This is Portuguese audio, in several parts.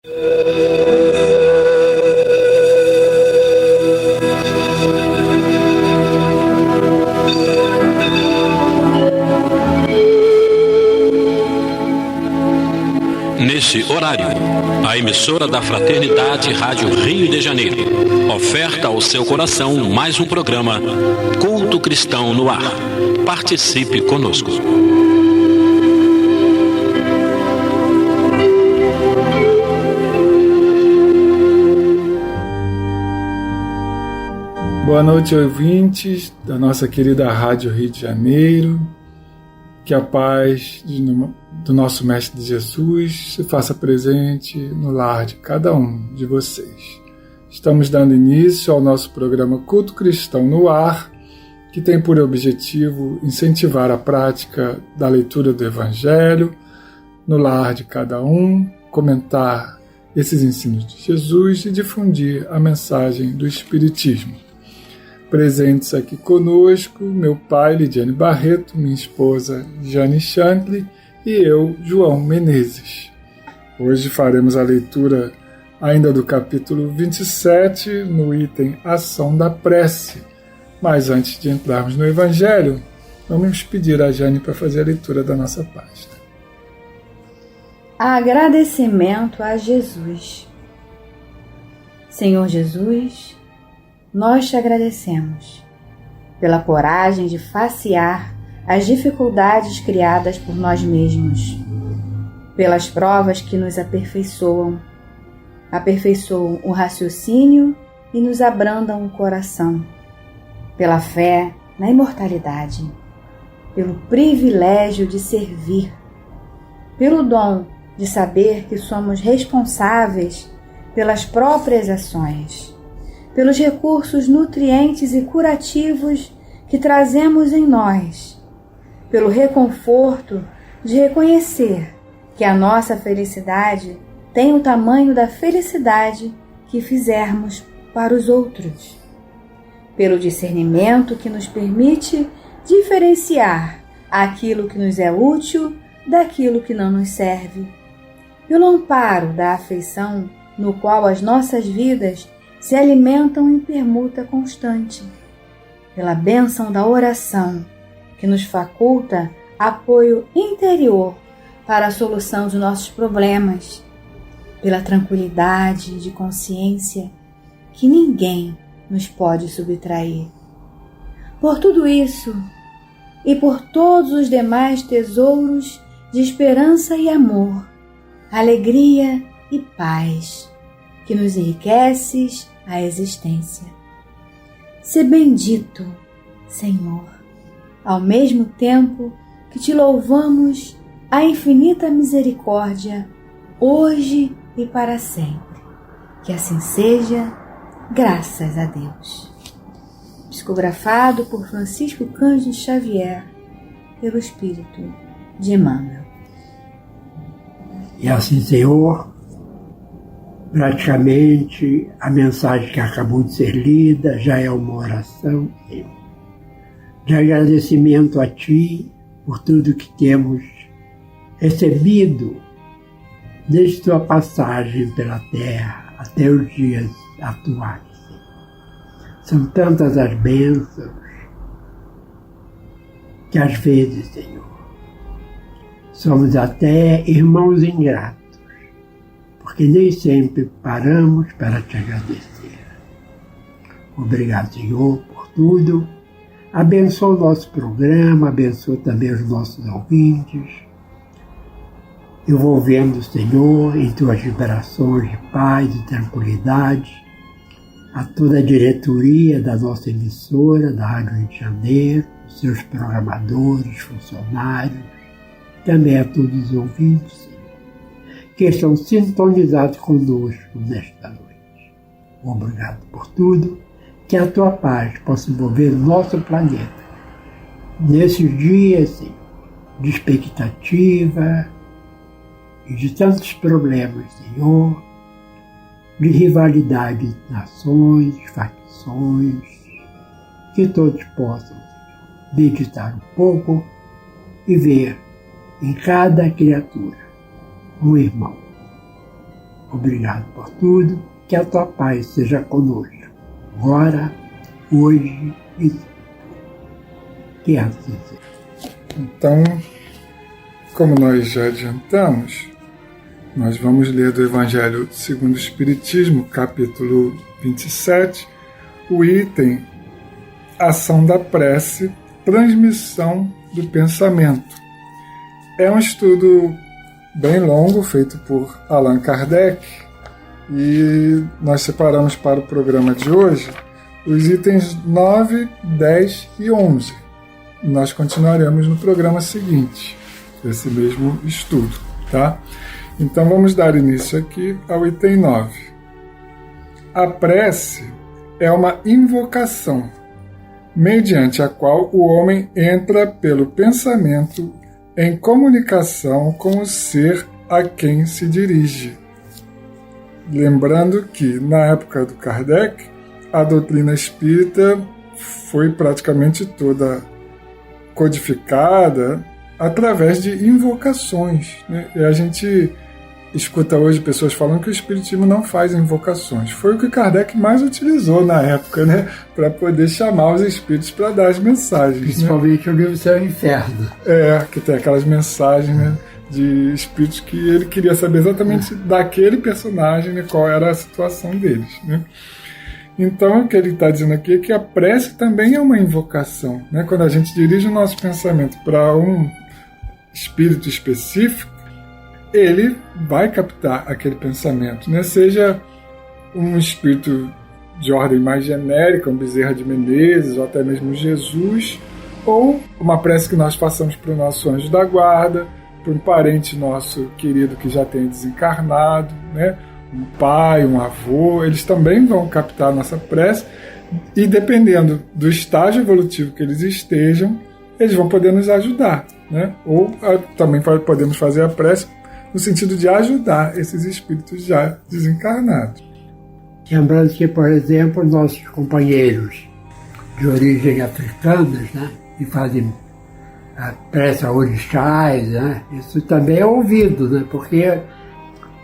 Nesse horário, a emissora da Fraternidade Rádio Rio de Janeiro oferta ao seu coração mais um programa Culto Cristão no Ar. Participe conosco. Boa noite, ouvintes da nossa querida Rádio Rio de Janeiro. Que a paz do nosso Mestre Jesus se faça presente no lar de cada um de vocês. Estamos dando início ao nosso programa Culto Cristão no Ar, que tem por objetivo incentivar a prática da leitura do Evangelho no lar de cada um, comentar esses ensinos de Jesus e difundir a mensagem do Espiritismo. Presentes aqui conosco, meu pai, Lidiane Barreto, minha esposa, Jane Shankly, e eu, João Menezes. Hoje faremos a leitura ainda do capítulo 27, no item Ação da Prece. Mas antes de entrarmos no Evangelho, vamos pedir a Jane para fazer a leitura da nossa página. Agradecimento a Jesus. Senhor Jesus, nós te agradecemos pela coragem de facear as dificuldades criadas por nós mesmos, pelas provas que nos aperfeiçoam o raciocínio e nos abrandam o coração, pela fé na imortalidade, pelo privilégio de servir, pelo dom de saber que somos responsáveis pelas próprias ações, pelos recursos nutrientes e curativos que trazemos em nós, pelo reconforto de reconhecer que a nossa felicidade tem o tamanho da felicidade que fizermos para os outros, pelo discernimento que nos permite diferenciar aquilo que nos é útil daquilo que não nos serve, pelo amparo da afeição no qual as nossas vidas se alimentam em permuta constante, pela bênção da oração, que nos faculta apoio interior para a solução dos nossos problemas, pela tranquilidade de consciência que ninguém nos pode subtrair. Por tudo isso e por todos os demais tesouros de esperança e amor, alegria e paz, que nos enriqueces a existência. Sê bendito, Senhor, ao mesmo tempo que te louvamos a infinita misericórdia, hoje e para sempre. Que assim seja, graças a Deus. Psicografado por Francisco Cândido Xavier, pelo Espírito de Emmanuel. E assim, Senhor, praticamente a mensagem que acabou de ser lida já é uma oração, Senhor, de agradecimento a Ti por tudo que temos recebido desde Tua passagem pela terra até os dias atuais. São tantas as bênçãos que às vezes, Senhor, somos até irmãos ingratos, porque nem sempre paramos para te agradecer. Obrigado, Senhor, por tudo. Abençoa o nosso programa, abençoa também os nossos ouvintes, envolvendo, Senhor, em tuas vibrações de paz e tranquilidade, a toda a diretoria da nossa emissora, da Rádio Rio de Janeiro, os seus programadores, funcionários, também a todos os ouvintes, Senhor, que estão sintonizados conosco nesta noite. Obrigado por tudo, que a tua paz possa envolver o nosso planeta. Nesses dias, Senhor, de expectativa e de tantos problemas, Senhor, de rivalidade de nações, facções, que todos possam, Senhor, meditar um pouco e ver em cada criatura um irmão. Obrigado por tudo. Que a tua paz seja conosco, agora, hoje e que assim seja. Então, como nós já adiantamos, nós vamos ler do Evangelho segundo o Espiritismo, capítulo 27, o item Ação da Prece, Transmissão do Pensamento. É um estudo bem longo, feito por Allan Kardec, e nós separamos para o programa de hoje os itens 9, 10 e 11. Nós continuaremos no programa seguinte, esse mesmo estudo, tá? Então vamos dar início aqui ao item 9. A prece é uma invocação, mediante a qual o homem entra pelo pensamento em comunicação com o ser a quem se dirige. Lembrando que, na época do Kardec, a doutrina espírita foi praticamente toda codificada através de invocações, né? E a gente escuta hoje pessoas falando que o espiritismo não faz invocações. Foi o que Kardec mais utilizou na época, né? Para poder chamar os espíritos para dar as mensagens. Principalmente, né? O livro Céu e Inferno. Que tem aquelas mensagens, né, de espíritos que ele queria saber exatamente daquele personagem, né, qual era a situação deles, né? Então, o que ele está dizendo aqui é que a prece também é uma invocação, né? Quando a gente dirige o nosso pensamento para um espírito específico, ele vai captar aquele pensamento, né? Seja um espírito de ordem mais genérica, um Bezerra de Menezes, ou até mesmo Jesus, ou uma prece que nós façamos para o nosso anjo da guarda, para um parente nosso querido que já tenha desencarnado, né? Um pai, um avô, eles também vão captar a nossa prece, e dependendo do estágio evolutivo que eles estejam, eles vão poder nos ajudar, né? Ou também podemos fazer a prece no sentido de ajudar esses espíritos já desencarnados. Lembrando que, por exemplo, nossos companheiros de origem africanas, né, que fazem a prece a orixás, né, isso também é ouvido, né, porque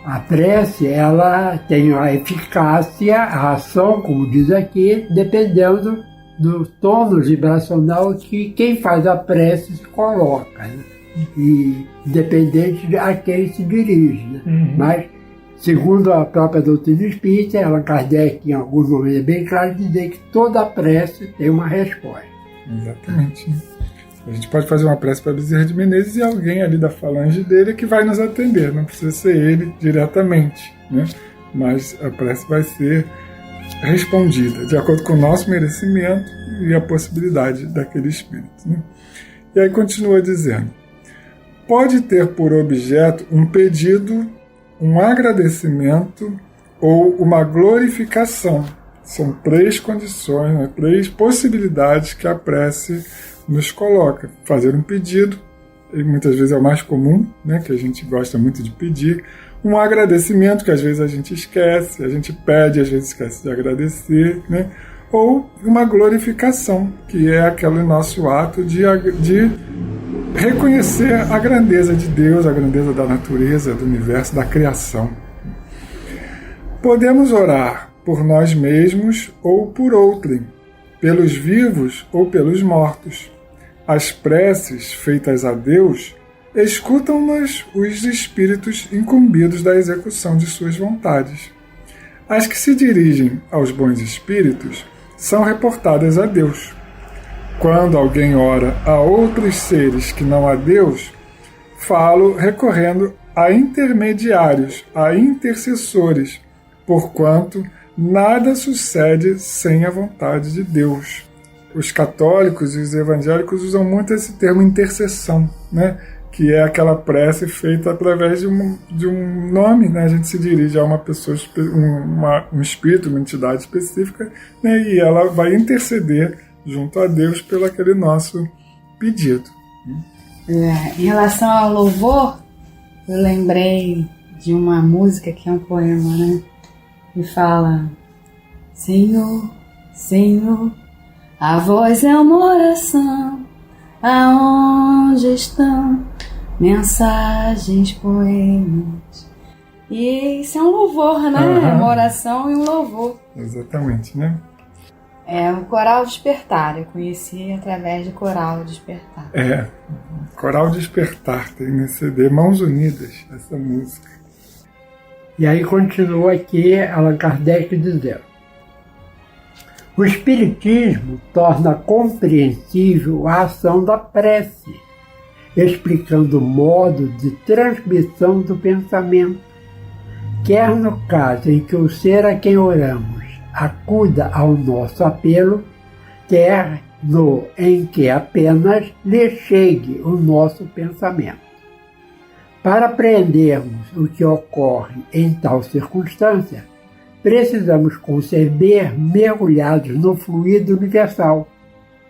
a prece, ela tem a eficácia, a ação, como diz aqui, dependendo do tônus vibracional que quem faz a prece se coloca, né? E independente de a quem se dirige, né? Mas, segundo a própria doutrina espírita, Allan Kardec, em alguns momentos, é bem claro dizer que toda prece tem uma resposta. Exatamente. A gente pode fazer uma prece para Bezerra de Menezes e alguém ali da falange dele que vai nos atender, não precisa ser ele diretamente, né? Mas a prece vai ser respondida de acordo com o nosso merecimento e a possibilidade daquele espírito, né? E aí continua dizendo: pode ter por objeto um pedido, um agradecimento ou uma glorificação. São três condições, né? Três possibilidades que a prece nos coloca. Fazer um pedido, e muitas vezes é o mais comum, né? Que a gente gosta muito de pedir. Um agradecimento, que às vezes a gente esquece, a gente pede, às vezes esquece de agradecer, né? Ou uma glorificação, que é aquele nosso ato de reconhecer a grandeza de Deus, a grandeza da natureza, do universo, da criação. Podemos orar por nós mesmos ou por outrem, pelos vivos ou pelos mortos. As preces feitas a Deus escutam-nas os espíritos incumbidos da execução de suas vontades. As que se dirigem aos bons espíritos são reportadas a Deus. Quando alguém ora a outros seres que não a Deus, falo recorrendo a intermediários, a intercessores, porquanto nada sucede sem a vontade de Deus. Os católicos e os evangélicos usam muito esse termo intercessão, né? Que é aquela prece feita através de um nome, né? A gente se dirige a uma pessoa, um espírito, uma entidade específica, né? E ela vai interceder junto a Deus pelo aquele nosso pedido. Em relação ao louvor, eu lembrei de uma música que é um poema, né? Que fala: Senhor, Senhor, a voz é uma oração, aonde estão mensagens, poemas, E isso é um louvor, né? Uma oração e um louvor. Exatamente, né? É o Coral Despertar, eu conheci através de Coral Despertar. Coral Despertar, tem nesse CD, Mãos Unidas, essa música. E aí continua aqui Allan Kardec dizendo: o Espiritismo torna compreensível a ação da prece, explicando o modo de transmissão do pensamento, quer no caso em que o ser a quem oramos acuda ao nosso apelo, quer no em que apenas lhe chegue o nosso pensamento. Para apreendermos o que ocorre em tal circunstância, precisamos conceber mergulhados no fluido universal,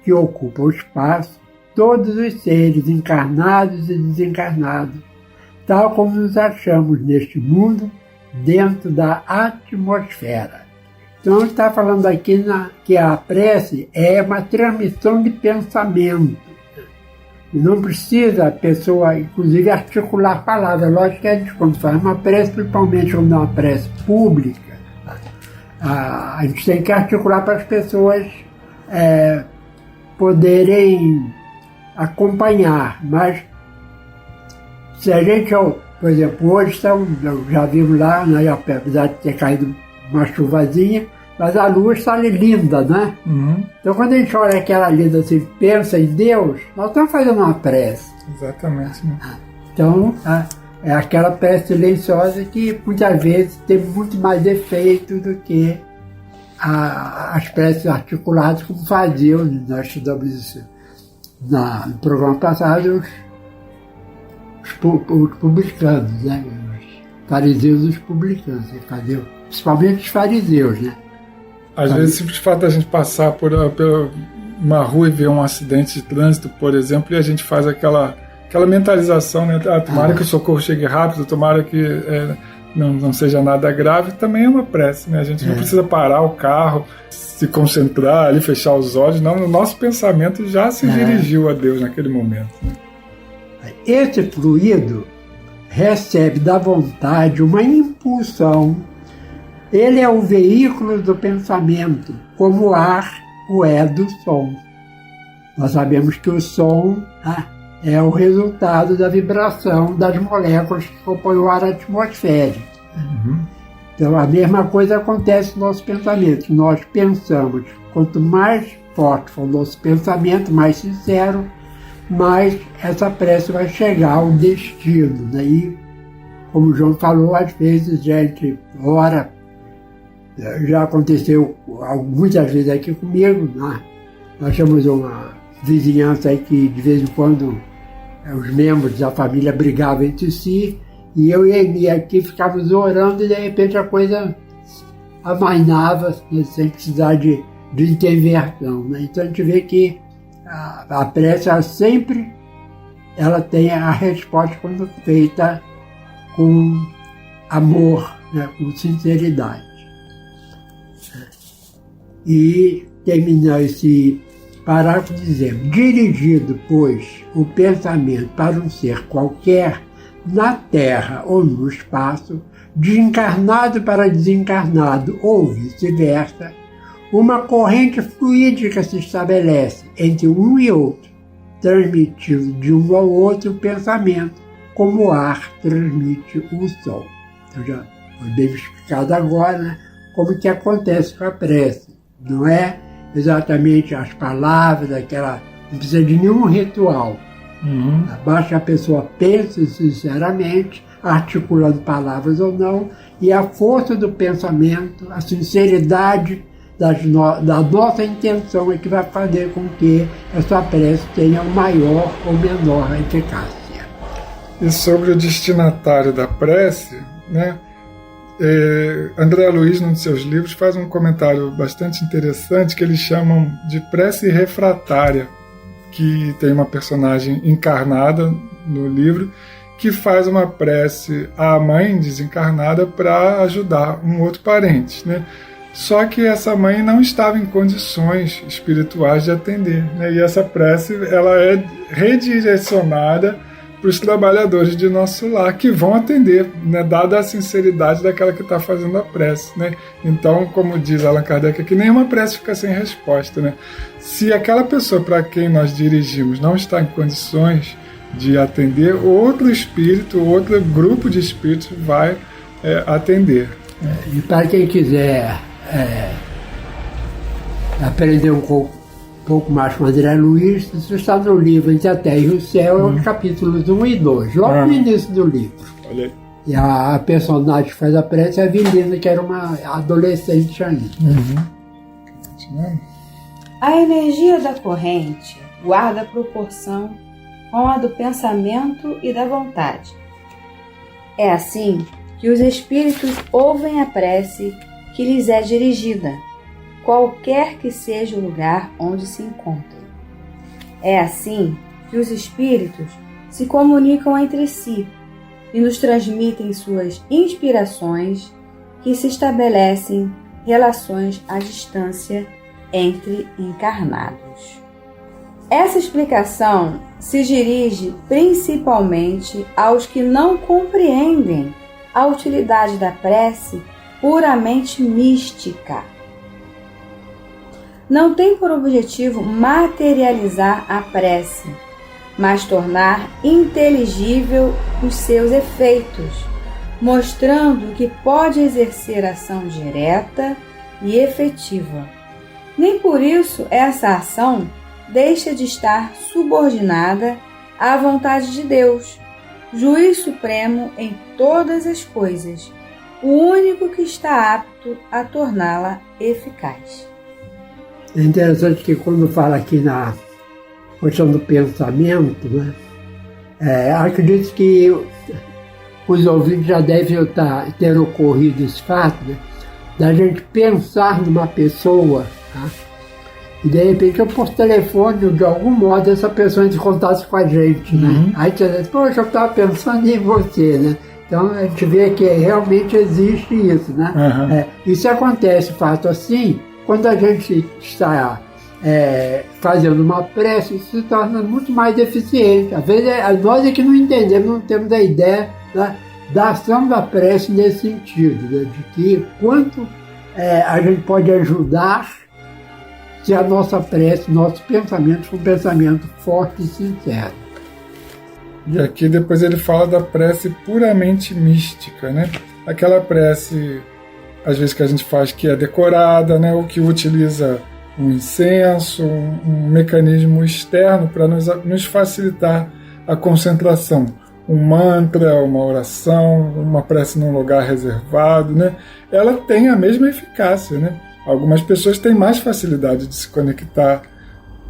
que ocupa o espaço, todos os seres encarnados e desencarnados, tal como nos achamos neste mundo, dentro da atmosfera. Então, está falando aqui que a prece é uma transmissão de pensamento. Não precisa a pessoa, inclusive, articular palavras. Lógico que a gente, quando faz uma prece, principalmente quando é uma prece pública, a gente tem que articular para as pessoas poderem acompanhar. Mas se a gente, por exemplo, hoje já vimos lá, né, apesar de ter caído uma chuvazinha, mas a lua está linda, né? Então, quando a gente olha aquela linda assim, pensa em Deus, nós estamos fazendo uma prece. Exatamente. Né? Então, é aquela prece silenciosa que muitas vezes tem muito mais efeito do que as preces articuladas, como faziam, nós estudamos isso no programa passado, os publicanos, né? Os fariseus e os publicanos, principalmente os fariseus, né? Às vezes, o simples fato da gente passar por uma rua e ver um acidente de trânsito, por exemplo, e a gente faz aquela mentalização, né? Tomara que o socorro chegue rápido, tomara que não seja nada grave, também é uma prece, né? A gente não precisa parar o carro, se concentrar ali, fechar os olhos, não. O nosso pensamento já se dirigiu a Deus naquele momento. Né? Esse fluido recebe da vontade uma impulsão. Ele é o veículo do pensamento, como o ar o é do som. Nós sabemos que o som é o resultado da vibração das moléculas que compõem o ar atmosférico. Então, a mesma coisa acontece no nosso pensamento. Nós pensamos, quanto mais forte for o nosso pensamento, mais sincero, mais essa prece vai chegar ao destino. Daí, como o João falou, às vezes a gente ora. Já aconteceu muitas vezes aqui comigo, né? Nós temos uma vizinhança aí que de vez em quando os membros da família brigavam entre si, e eu e a Eni aqui ficávamos orando e de repente a coisa amainava, né? Sem precisar de intervenção. Né? Então a gente vê que a prece ela tem a resposta quando feita com amor, né? Com sinceridade. E terminar esse parágrafo dizendo: dirigido, pois, o pensamento para um ser qualquer, na Terra ou no espaço, de encarnado para desencarnado ou vice-versa, uma corrente fluídica se estabelece entre um e outro, transmitindo de um ao outro o pensamento, como o ar transmite o som. Então já foi bem explicado agora, né, como que acontece com a prece. Não é exatamente as palavras, não precisa de nenhum ritual. Basta a pessoa pense sinceramente, articulando palavras ou não, e a força do pensamento, a sinceridade da nossa intenção é que vai fazer com que essa prece tenha maior ou menor eficácia. E sobre o destinatário da prece, né? André Luiz, num de seus livros, faz um comentário bastante interessante que eles chamam de prece refratária, que tem uma personagem encarnada no livro que faz uma prece à mãe desencarnada para ajudar um outro parente, né? Só que essa mãe não estava em condições espirituais de atender, né? E essa prece ela é redirecionada para os trabalhadores de nosso lar, que vão atender, né, dada a sinceridade daquela que está fazendo a prece, né? Então, como diz Allan Kardec, que nenhuma prece fica sem resposta, né? Se aquela pessoa para quem nós dirigimos não está em condições de atender, outro espírito, outro grupo de espíritos vai atender. E para quem quiser aprender um pouco mais com André Luiz, isso está no livro Entre a Terra e o Céu, os capítulos 1 e 2, logo no início do livro. Olha aí. E a personagem que faz a prece é a Avelina, que era uma adolescente ainda. A energia da corrente guarda proporção com a do pensamento e da vontade. É assim que os espíritos ouvem a prece que lhes é dirigida, qualquer que seja o lugar onde se encontrem. É assim que os espíritos se comunicam entre si e nos transmitem suas inspirações, que se estabelecem relações à distância entre encarnados. Essa explicação se dirige principalmente aos que não compreendem a utilidade da prece puramente mística. Não tem por objetivo materializar a prece, mas tornar inteligível os seus efeitos, mostrando que pode exercer ação direta e efetiva. Nem por isso essa ação deixa de estar subordinada à vontade de Deus, juiz supremo em todas as coisas, o único que está apto a torná-la eficaz. É interessante que quando fala aqui na questão do pensamento, né, acredito que os ouvintes já devem ter ocorrido esse fato, né, da gente pensar numa pessoa, tá, e de repente eu por telefone, de algum modo, essa pessoa entra em contato com a gente. Né? Aí você diz, poxa, eu estava pensando em você, né? Então a gente vê que realmente existe isso, né? Isso acontece, fato assim, quando a gente está fazendo uma prece, isso se torna muito mais eficiente. Às vezes nós é que não entendemos, não temos a ideia, né, da ação da prece nesse sentido, né, de que quanto a gente pode ajudar se a nossa prece, nosso pensamento for um pensamento forte e sincero. E aqui depois ele fala da prece puramente mística, né? Aquela prece, às vezes, que a gente faz que é decorada, né? Ou que utiliza um incenso, um mecanismo externo para nos facilitar a concentração. Um mantra, uma oração, uma prece num lugar reservado, né? Ela tem a mesma eficácia, né? Algumas pessoas têm mais facilidade de se conectar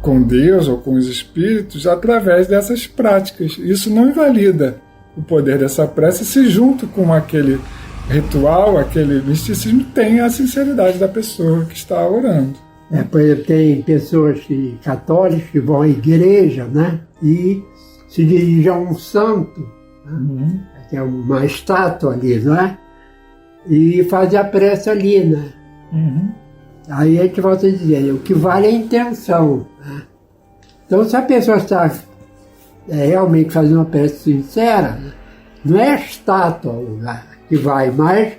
com Deus ou com os espíritos através dessas práticas. Isso não invalida o poder dessa prece se junto com aquele ritual, aquele misticismo, tem a sinceridade da pessoa que está orando. Por exemplo, tem pessoas católicas que vão à igreja, né, e se dirigem a um santo, né, que é uma estátua ali, não é? E fazem a prece ali, né? Aí a gente volta a dizer, o que vale é a intenção. Né? Então, se a pessoa está realmente fazendo uma prece sincera, né, não é a estátua o lugar que vai, mas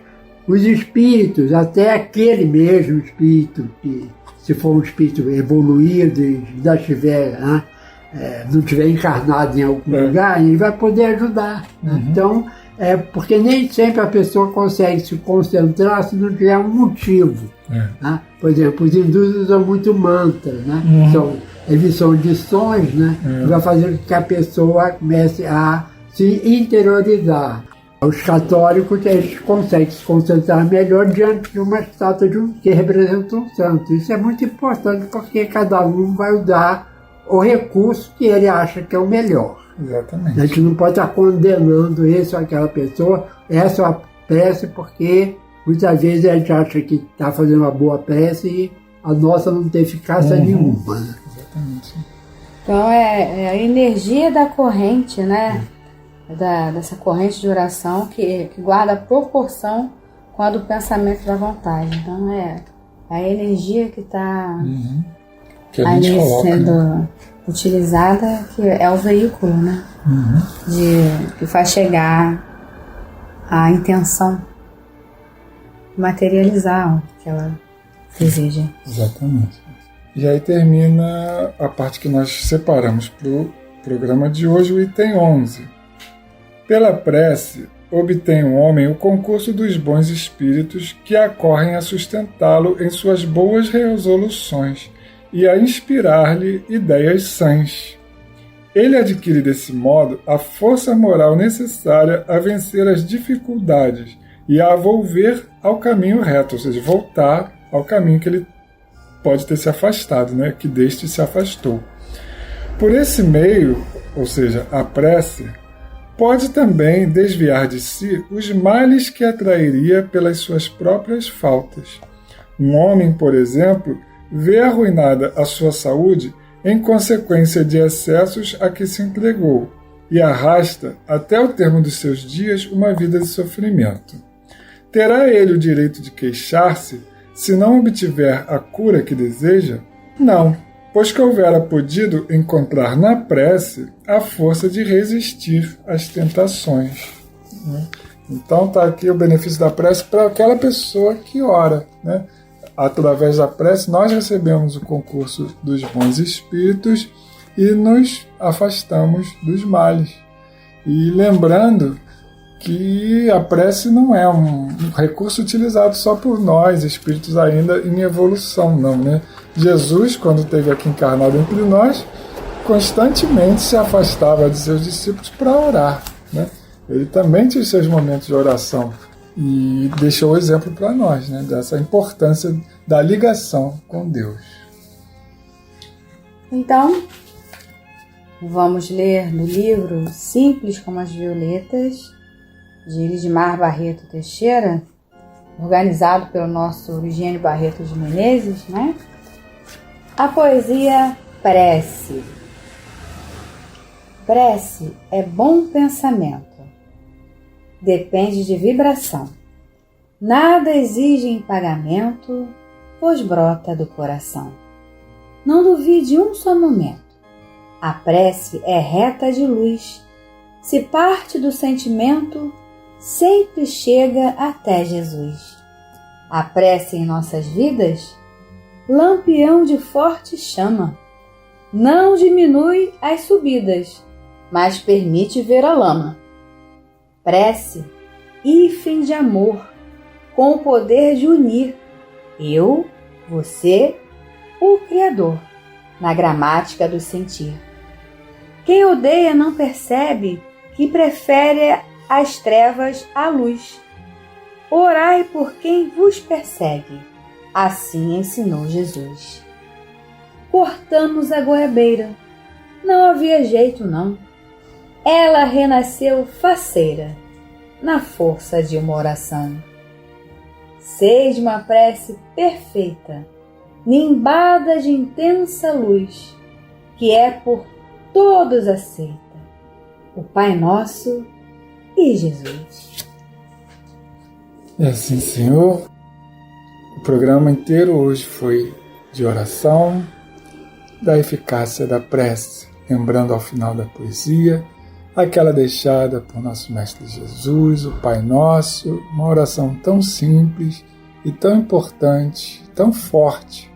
os espíritos, até aquele mesmo espírito, que se for um espírito evoluído e já estiver, né, não estiver encarnado em algum lugar, ele vai poder ajudar. Né? Então, porque nem sempre a pessoa consegue se concentrar se não tiver um motivo. Né? Por exemplo, os hindus usam muito mantra, né? Emissão de sons, né? Que vai fazer com que a pessoa comece a se interiorizar. Os católicos, eles conseguem se concentrar melhor diante de uma estátua que representa um santo. Isso é muito importante porque cada um vai usar o recurso que ele acha que é o melhor. Exatamente. A gente não pode estar condenando esse ou aquela pessoa, essa é uma prece, porque muitas vezes a gente acha que está fazendo uma boa prece e a nossa não tem eficácia nenhuma. Né? Exatamente. Então é a energia da corrente, né? Dessa corrente de oração que guarda a proporção com a do pensamento da vontade. Então é a energia que está ali coloca, sendo, né, utilizada, que é o veículo, né? que faz chegar a intenção de materializar o que ela deseja. Exatamente. E aí termina a parte que nós separamos para o programa de hoje, o item 11. Pela prece, obtém o homem o concurso dos bons espíritos que acorrem a sustentá-lo em suas boas resoluções e a inspirar-lhe ideias sãs. Ele adquire desse modo a força moral necessária a vencer as dificuldades e a volver ao caminho reto, ou seja, voltar ao caminho que ele pode ter se afastado, né? Que deste se afastou. Por esse meio, ou seja, a prece, pode também desviar de si os males que atrairia pelas suas próprias faltas. Um homem, por exemplo, vê arruinada a sua saúde em consequência de excessos a que se entregou e arrasta, até o termo dos seus dias, uma vida de sofrimento. Terá ele o direito de queixar-se se não obtiver a cura que deseja? Não, pois que houvera podido encontrar na prece a força de resistir às tentações. Então está aqui o benefício da prece para aquela pessoa que ora, né? Através da prece nós recebemos o concurso dos bons espíritos e nos afastamos dos males. E lembrando que a prece não é um recurso utilizado só por nós, espíritos ainda em evolução, não, né? Jesus, quando esteve aqui encarnado entre nós, constantemente se afastava de seus discípulos para orar, né? Ele também tinha seus momentos de oração e deixou o exemplo para nós, né? Dessa importância da ligação com Deus. Então, vamos ler no livro Simples como as Violetas, de Elismar Barreto Teixeira, organizado pelo nosso Eugênio Barreto de Menezes, né? A poesia Prece. Prece é bom pensamento. Depende de vibração. Nada exige em pagamento, pois brota do coração. Não duvide um só momento. A prece é reta de luz. Se parte do sentimento, sempre chega até Jesus. A prece em nossas vidas, lampião de forte chama, não diminui as subidas, mas permite ver a lama. Prece, hífen de amor, com o poder de unir eu, você, o Criador, na gramática do sentir. Quem odeia não percebe que prefere as trevas à luz. Orai por quem vos persegue, assim ensinou Jesus. Cortamos a goiabeira, não havia jeito não. Ela renasceu faceira, na força de uma oração. Seja uma prece perfeita, nimbada de intensa luz, que é por todos aceita, o Pai Nosso e Jesus. E assim, Senhor, o programa inteiro hoje foi de oração, da eficácia da prece, lembrando ao final da poesia, aquela deixada por nosso Mestre Jesus, o Pai Nosso, uma oração tão simples e tão importante, tão forte.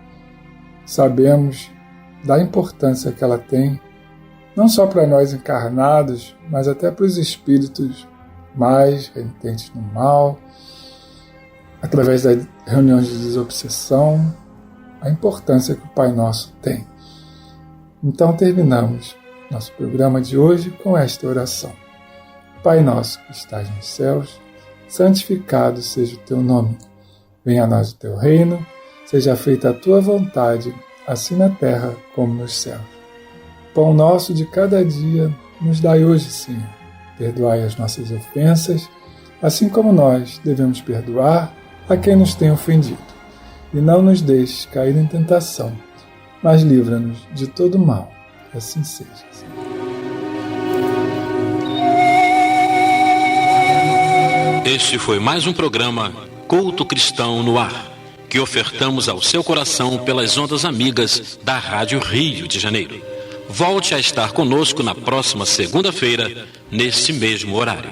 Sabemos da importância que ela tem, não só para nós encarnados, mas até para os espíritos mais renitentes no mal, através das reuniões de desobsessão, a importância que o Pai Nosso tem. Então terminamos nosso programa de hoje com esta oração. Pai nosso que estás nos céus, santificado seja o teu nome. Venha a nós o teu reino, seja feita a tua vontade, assim na terra como nos céus. Pão nosso de cada dia nos dai hoje, Senhor. Perdoai as nossas ofensas, assim como nós devemos perdoar a quem nos tem ofendido. E não nos deixes cair em tentação, mas livra-nos de todo mal. Assim seja. Este foi mais um programa Culto Cristão no Ar, que ofertamos ao seu coração pelas ondas amigas da Rádio Rio de Janeiro. Volte a estar conosco na próxima segunda-feira, nesse mesmo horário.